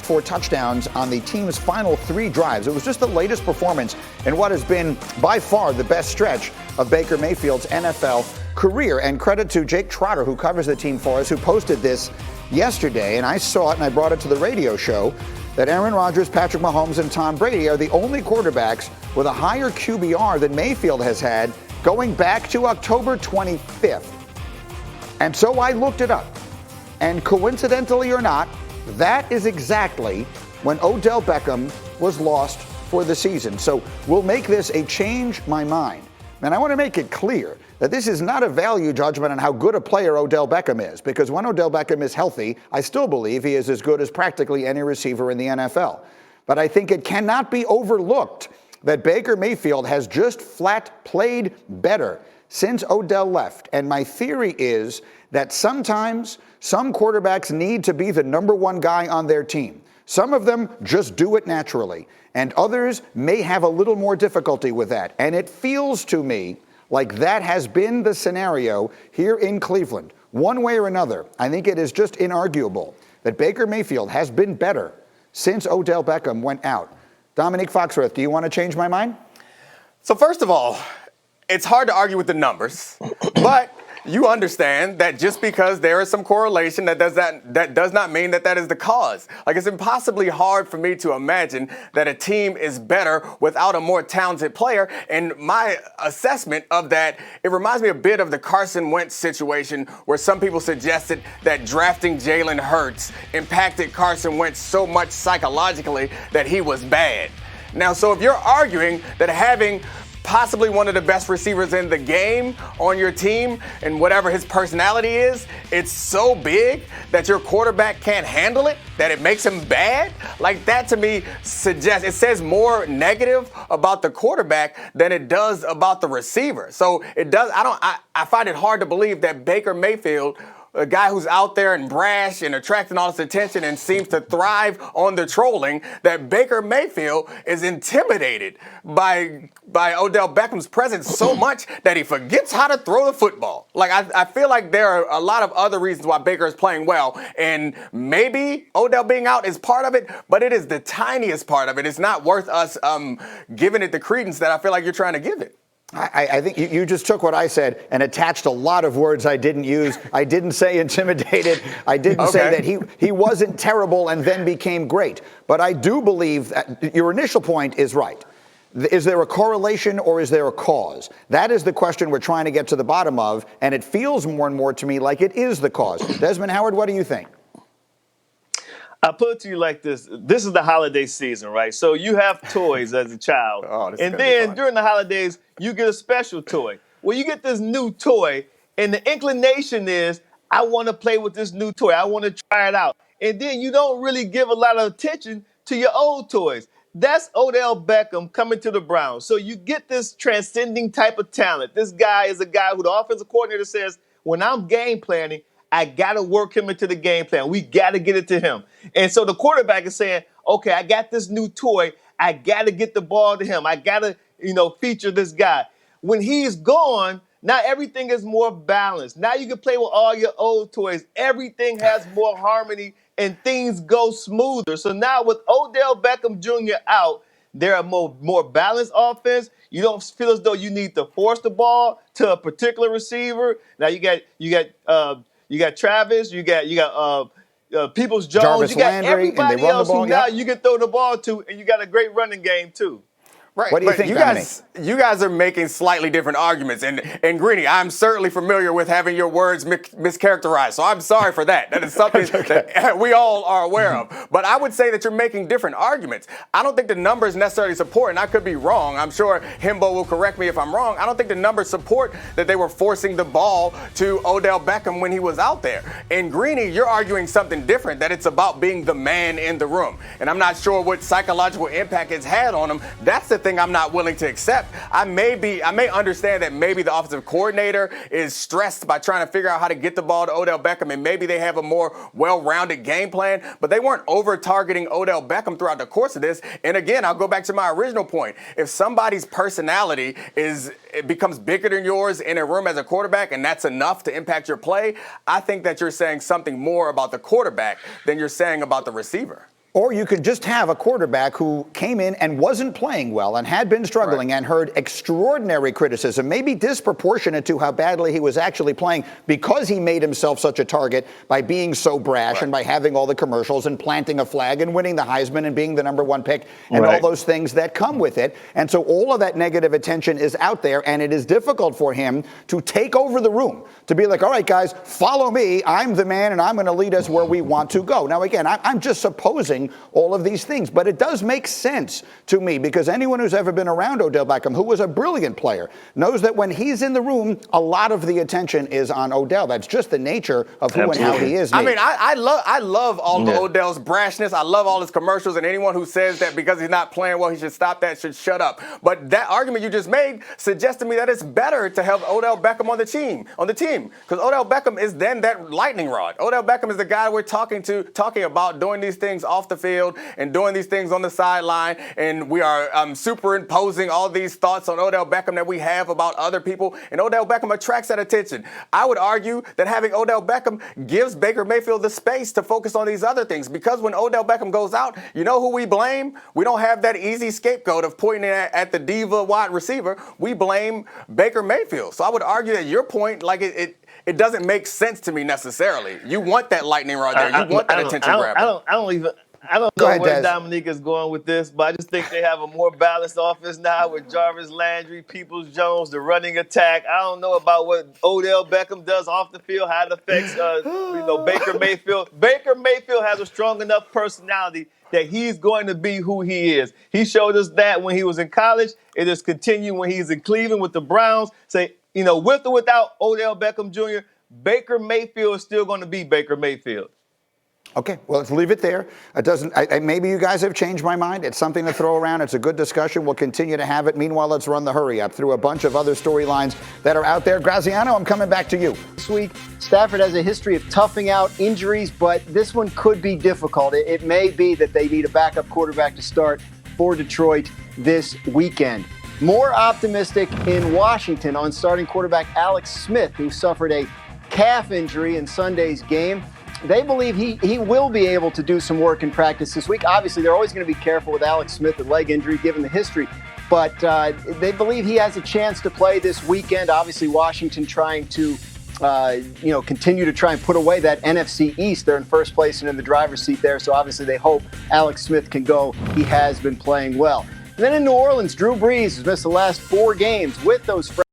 4 touchdowns on the team's final 3 drives. It was just the latest performance in what has been by far the best stretch of Baker Mayfield's NFL career. And credit to Jake Trotter, who covers the team for us, who posted this yesterday. And I saw it and I brought it to the radio show that Aaron Rodgers, Patrick Mahomes, and Tom Brady are the only quarterbacks with a higher QBR than Mayfield has had going back to October 25th. And so I looked it up. And coincidentally or not, that is exactly when Odell Beckham was lost for the season. So we'll make this a change my mind. And I want to make it clear that this is not a value judgment on how good a player Odell Beckham is, because when Odell Beckham is healthy, I still believe he is as good as practically any receiver in the NFL. But I think it cannot be overlooked that Baker Mayfield has just flat played better since Odell left. And my theory is that sometimes some quarterbacks need to be the number one guy on their team. Some of them just do it naturally, and others may have a little more difficulty with that. And it feels to me like that has been the scenario here in Cleveland. One way or another, I think it is just inarguable that Baker Mayfield has been better since Odell Beckham went out. Dominique Foxworth, do you want to change my mind? So first of all, it's hard to argue with the numbers, but you understand that just because there is some correlation, that does not mean that is the cause. Like, it's impossibly hard for me to imagine that a team is better without a more talented player. And my assessment of that, it reminds me a bit of the Carson Wentz situation, where some people suggested that drafting Jalen Hurts impacted Carson Wentz so much psychologically that he was bad. Now, so if you're arguing that having possibly one of the best receivers in the game on your team, and whatever his personality is, it's so big that your quarterback can't handle it, that it makes him bad, like that to me suggests, it says more negative about the quarterback than it does about the receiver. So it does, I find it hard to believe that Baker Mayfield, a guy who's out there and brash and attracting all this attention and seems to thrive on the trolling, that Baker Mayfield is intimidated by Odell Beckham's presence so much that he forgets how to throw the football. Like, I feel like there are a lot of other reasons why Baker is playing well, and maybe Odell being out is part of it, but it is the tiniest part of it. It's not worth us giving it the credence that I feel like you're trying to give it. I think you just took what I said and attached a lot of words I didn't use. I didn't say intimidated. I didn't say that he wasn't terrible and then became great. But I do believe that your initial point is right. Is there a correlation or is there a cause? That is the question we're trying to get to the bottom of, and it feels more and more to me like it is the cause. Desmond Howard, what do you think? I put it to you like this. This is the holiday season, right? So you have toys as a child. And then during the holidays, you get a special toy. Well, you get this new toy, and the inclination is, I want to play with this new toy. I want to try it out. And then you don't really give a lot of attention to your old toys. That's Odell Beckham coming to the Browns. So you get this transcending type of talent. This guy is a guy who the offensive coordinator says, when I'm game planning, I got to work him into the game plan. We got to get it to him. And so the quarterback is saying, okay, I got this new toy. I got to get the ball to him. I got to, feature this guy. When he's gone, now everything is more balanced. Now you can play with all your old toys. Everything has more harmony and things go smoother. So now with Odell Beckham Jr. out, there are more balanced offense. You don't feel as though you need to force the ball to a particular receiver. Now you got Travis, you got Peoples-Jones, Jarvis you got Landry, everybody else who now you can throw the ball to, and you got a great running game too. Right. What do you think, you guys are making slightly different arguments. And Greeny, I'm certainly familiar with having your words mischaracterized. So I'm sorry for that. That is something that we all are aware of. But I would say that you're making different arguments. I don't think the numbers necessarily support, and I could be wrong. I'm sure Himbo will correct me if I'm wrong. I don't think the numbers support that they were forcing the ball to Odell Beckham when he was out there. And Greeny, you're arguing something different, that it's about being the man in the room. And I'm not sure what psychological impact it's had on him. That's the thing I'm not willing to accept. I may understand that maybe the offensive coordinator is stressed by trying to figure out how to get the ball to Odell Beckham, and maybe they have a more well-rounded game plan, but they weren't over-targeting Odell Beckham throughout the course of this. And again, I'll go back to my original point. If somebody's personality becomes bigger than yours in a room as a quarterback, and that's enough to impact your play, I think that you're saying something more about the quarterback than you're saying about the receiver. Or you could just have a quarterback who came in and wasn't playing well and had been struggling and heard extraordinary criticism, maybe disproportionate to how badly he was actually playing because he made himself such a target by being so brash and by having all the commercials and planting a flag and winning the Heisman and being the #1 pick and all those things that come with it. And so all of that negative attention is out there, and it is difficult for him to take over the room, to be like, all right, guys, follow me. I'm the man, and I'm going to lead us where we want to go. Now, again, I'm just supposing all of these things, but it does make sense to me because anyone who's ever been around Odell Beckham, who was a brilliant player, knows that when he's in the room, a lot of the attention is on Odell. That's just the nature of who and how he is. I mean, I love all of Odell's brashness. I love all his commercials, and anyone who says that because he's not playing well, he should stop that, should shut up. But that argument you just made suggests to me that it's better to have Odell Beckham on the team, because Odell Beckham is then that lightning rod. Odell Beckham is the guy we're talking about doing these things off the field and doing these things on the sideline, and we are superimposing all these thoughts on Odell Beckham that we have about other people, and Odell Beckham attracts that attention. I would argue that having Odell Beckham gives Baker Mayfield the space to focus on these other things, because when Odell Beckham goes out, you know who we blame? We don't have that easy scapegoat of pointing at the diva wide receiver. We blame Baker Mayfield. So I would argue that your point, like it doesn't make sense to me necessarily. You want that lightning rod there. You want that attention grabber. I don't know where Dominique is going with this, but I just think they have a more balanced offense now with Jarvis Landry, Peoples-Jones, the running attack. I don't know about what Odell Beckham does off the field, how it affects Baker Mayfield. Baker Mayfield has a strong enough personality that he's going to be who he is. He showed us that when he was in college. It is continuing when he's in Cleveland with the Browns. With or without Odell Beckham Jr., Baker Mayfield is still going to be Baker Mayfield. Okay, well, let's leave it there. It doesn't. Maybe you guys have changed my mind. It's something to throw around. It's a good discussion. We'll continue to have it. Meanwhile, let's run the hurry up through a bunch of other storylines that are out there. Graziano, I'm coming back to you. This week, Stafford has a history of toughing out injuries, but this one could be difficult. It may be that they need a backup quarterback to start for Detroit this weekend. More optimistic in Washington on starting quarterback Alex Smith, who suffered a calf injury in Sunday's game. They believe he will be able to do some work in practice this week. Obviously, they're always going to be careful with Alex Smith, the leg injury, given the history. But they believe he has a chance to play this weekend. Obviously, Washington trying to, continue to try and put away that NFC East. They're in first place and in the driver's seat there. So obviously, they hope Alex Smith can go. He has been playing well. And then in New Orleans, Drew Brees has missed the last 4 games with those